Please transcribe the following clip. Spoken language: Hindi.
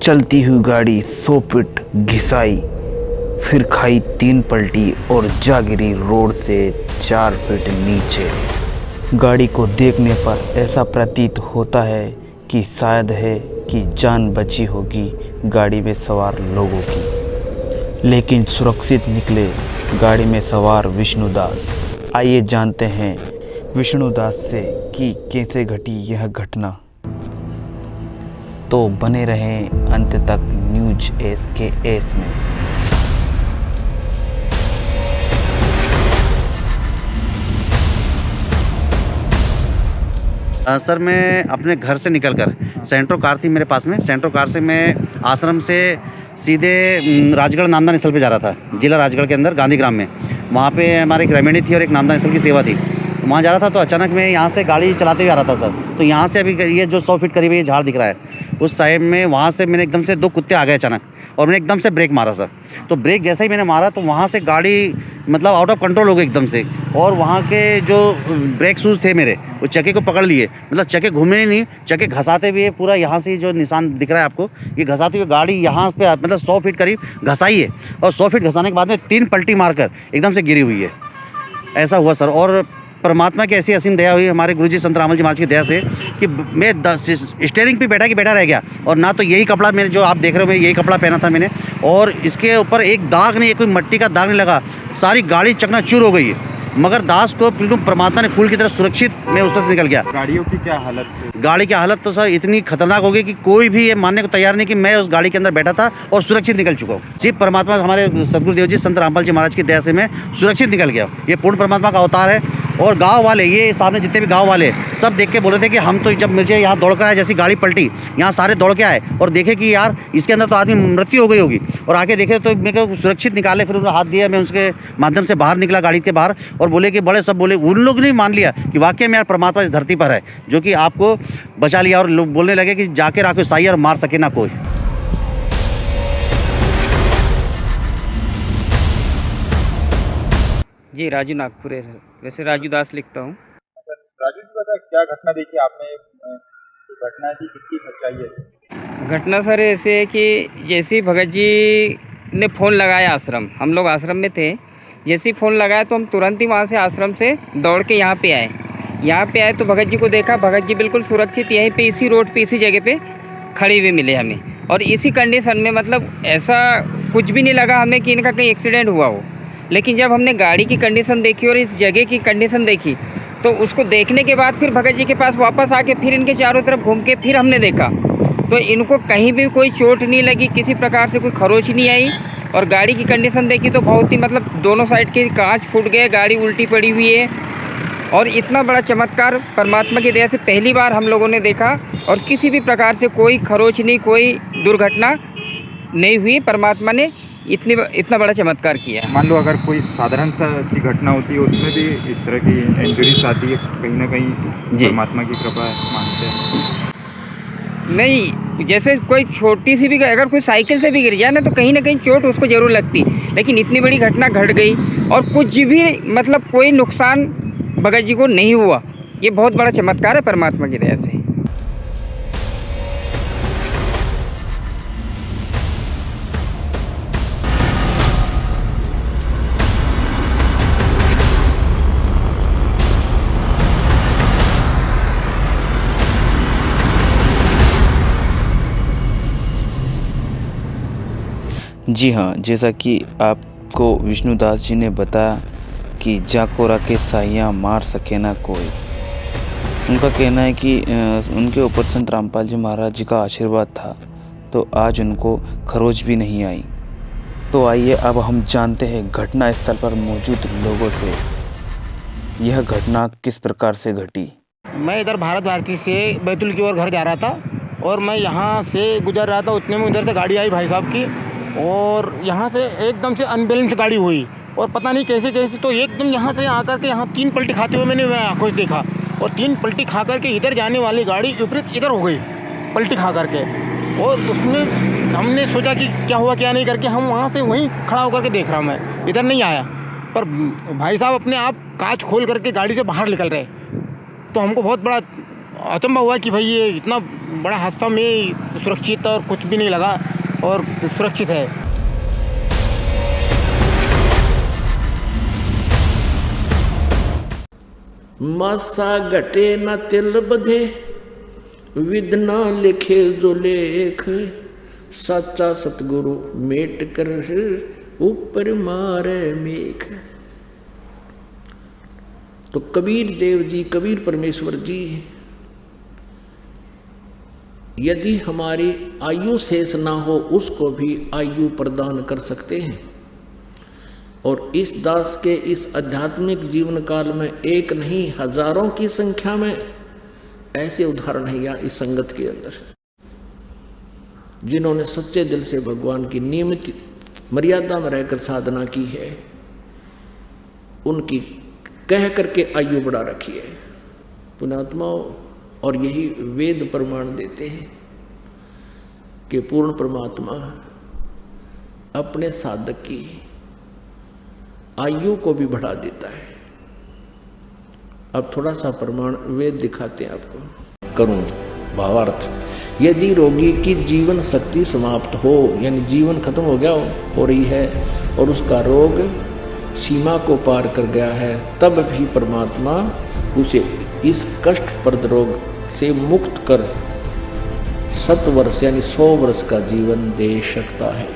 चलती हुई गाड़ी 100 फीट घिसाई, फिर खाई 3 पलटी और जा गिरी रोड से 4 फीट नीचे। गाड़ी को देखने पर ऐसा प्रतीत होता है कि शायद है कि जान बची होगी गाड़ी में सवार लोगों की, लेकिन सुरक्षित निकले गाड़ी में सवार विष्णुदास। आइए जानते हैं विष्णुदास से कि कैसे घटी यह घटना। तो बने रहें अंत तक न्यूज SKS में। सर मैं अपने घर से निकलकर सेंट्रो कार थी मेरे पास में, सेंट्रो कार से मैं आश्रम से सीधे राजगढ़ नामदान स्थल पे जा रहा था, जिला राजगढ़ के अंदर गांधीग्राम में। वहाँ पे हमारी एक रेमेडी थी और एक नामदान स्थल की सेवा थी। वहाँ जा रहा था तो अचानक मैं यहाँ से गाड़ी चलाते हुए आ रहा था सर। तो यहाँ से अभी ये जो 100 फीट करीब ये झाड़ दिख रहा है, उस साइड में वहाँ से मैंने एकदम से 2 कुत्ते आ गए अचानक और मैंने एकदम से ब्रेक मारा सर। तो ब्रेक जैसे ही मैंने मारा तो वहाँ से गाड़ी मतलब आउट ऑफ कंट्रोल हो गई एकदम से, और वहाँ के जो ब्रेक शूज़ थे मेरे वो चक्के को पकड़ लिए, मतलब चक्के घूमे ही नहीं, चक्के घसाते हुए पूरा यहाँ से जो निशान दिख रहा है आपको, ये घसाते हुए गाड़ी यहाँ पे मतलब 100 फीट करीब घसाई है, और 100 फीट घसाने के बाद में 3 पलटी मारकर एकदम से गिरी हुई है। ऐसा हुआ सर। और परमात्मा की ऐसी असीम दया हुई हमारे गुरुजी संत रामल जी महाराज की दया से कि मैं स्टीयरिंग पे बैठा रह गया, और ना तो यही कपड़ा मेरे जो आप देख रहे हो मैं यही कपड़ा पहना था मैंने, और इसके ऊपर एक दाग नहीं, कोई मट्टी का दाग नहीं लगा। सारी गाड़ी चकनाचूर हो गई है, मगर दास को बिल्कुल परमात्मा ने फूल की तरह सुरक्षित मैं उस पर से निकल गया। गाड़ियों की क्या हालत थी? गाड़ी की हालत तो सर इतनी खतरनाक हो गई कि कोई भी ये मानने को तैयार नहीं कि मैं उस गाड़ी के अंदर बैठा था और सुरक्षित निकल चुका हूँ। सिर्फ परमात्मा हमारे सदगुरुदेव जी संत रामपाल जी महाराज की दया से मैं सुरक्षित निकल गया। ये पूर्ण परमात्मा का अवतार है। और गांव वाले, ये सामने जितने भी गांव वाले सब देख के बोल रहे थे कि हम तो जब मुझे यहाँ दौड़ कर आए, जैसी गाड़ी पलटी यहाँ सारे दौड़ के आए और देखे कि यार इसके अंदर तो आदमी मृत्यु हो गई होगी, और आके देखे तो मेरे को सुरक्षित निकाले। फिर उन्होंने हाथ दिया, मैं उसके माध्यम से बाहर निकला गाड़ी के बाहर, और बोले कि बड़े सब बोले, उन लोग ने मान लिया कि वाकई में यार परमात्मा इस धरती पर है जो कि आपको बचा लिया। और लोग बोलने लगे कि जाके राखो साई और मार सके ना कोई। जी राजू नागपुर है, वैसे राजू दास लिखता हूँ। राजू जी बता, क्या घटना देखी आपने? जो घटना थी कितनी सच्चाई है? घटना सर ऐसे है कि जैसे ही भगत जी ने फ़ोन लगाया आश्रम, हम लोग आश्रम में थे, जैसे ही फ़ोन लगाया तो हम तुरंत ही वहाँ से आश्रम से दौड़ के यहाँ पे आए तो भगत जी को देखा। भगत जी बिल्कुल सुरक्षित यहीं पे इसी रोड पे इसी जगह पे खड़े हुए मिले हमें, और इसी कंडीशन में, मतलब ऐसा कुछ भी नहीं लगा हमें कि इनका कहीं एक्सीडेंट हुआ हो। लेकिन जब हमने गाड़ी की कंडीशन देखी और इस जगह की कंडीशन देखी तो उसको देखने के बाद फिर भगत जी के पास वापस आके फिर इनके चारों तरफ घूम के फिर हमने देखा तो इनको कहीं भी कोई चोट नहीं लगी, किसी प्रकार से कोई खरोच नहीं आई। और गाड़ी की कंडीशन देखी तो बहुत ही, मतलब दोनों साइड के कांच फूट गए, गाड़ी उल्टी पड़ी हुई है। और इतना बड़ा चमत्कार परमात्मा की दया से पहली बार हम लोगों ने देखा, और किसी भी प्रकार से कोई खरोच नहीं, कोई दुर्घटना नहीं हुई। परमात्मा ने इतना बड़ा चमत्कार किया। मान लो अगर कोई साधारण सी घटना होती है उसमें भी इस तरह की इंजरीज आती है, कहीं ना कहीं परमात्मा की कृपा मानते हैं। नहीं, जैसे कोई छोटी सी भी, अगर कोई साइकिल से भी गिर जाए ना तो कहीं ना कहीं चोट उसको ज़रूर लगती, लेकिन इतनी बड़ी घटना घट गई और कुछ भी मतलब कोई नुकसान भगत जी को नहीं हुआ। ये बहुत बड़ा चमत्कार है परमात्मा की दया से। जी हाँ, जैसा कि आपको विष्णुदास जी ने बताया कि जाको रखे साइयाँ मार सके ना कोई। उनका कहना है कि उनके ऊपर संत रामपाल जी महाराज जी का आशीर्वाद था तो आज उनको खरोच भी नहीं आई। तो आइए अब हम जानते हैं घटना स्थल पर मौजूद लोगों से यह घटना किस प्रकार से घटी। मैं इधर भारत भारती से बैतूल की ओर घर जा रहा था, और मैं यहाँ से गुजर रहा था, उतने में उधर से गाड़ी आई भाई साहब की, और यहाँ से एकदम से अनबैलेंस गाड़ी हुई, और पता नहीं कैसे तो एकदम यहाँ से आकर के यहाँ 3 पलटी खाते हुए मैंने आंखों से देखा, और 3 पलटी खा करके इधर जाने वाली गाड़ी विपरीत इधर हो गई पलटी खा करके। और उसमें हमने सोचा कि क्या हुआ क्या नहीं करके हम वहाँ से वहीं खड़ा होकर के देख रहा हूँ, मैं इधर नहीं आया, पर भाई साहब अपने आप कांच खोल करके गाड़ी से बाहर निकल रहे। तो हमको बहुत बड़ा अचंभा हुआ कि भाई ये इतना बड़ा हादसा में सुरक्षित और कुछ भी नहीं लगा और सुरक्षित है। मासा घटे न तिल बधे, विद न लिखे जो लेख, सच्चा सतगुरु मेट कर ऊपर मारे मेख। तो कबीर देव जी, कबीर परमेश्वर जी यदि हमारी आयु शेष ना हो उसको भी आयु प्रदान कर सकते हैं। और इस दास के इस आध्यात्मिक जीवन काल में एक नहीं हजारों की संख्या में ऐसे उदाहरण है यहाँ इस संगत के अंदर, जिन्होंने सच्चे दिल से भगवान की नियमित मर्यादा में रहकर साधना की है, उनकी कह करके आयु बढ़ा रखी है पुण्यात्माओं। और यही वेद प्रमाण देते हैं कि पूर्ण परमात्मा अपने साधक की आयु को भी बढ़ा देता है। अब थोड़ा सा प्रमाण वेद दिखाते हैं आपको। करूं भावार्थ, यदि रोगी की जीवन शक्ति समाप्त हो, यानी जीवन खत्म हो गया हो रही है और उसका रोग सीमा को पार कर गया है, तब भी परमात्मा उसे इस कष्टप्रद रोग से मुक्त कर 7 वर्ष यानी 100 वर्ष का जीवन दे सकता है।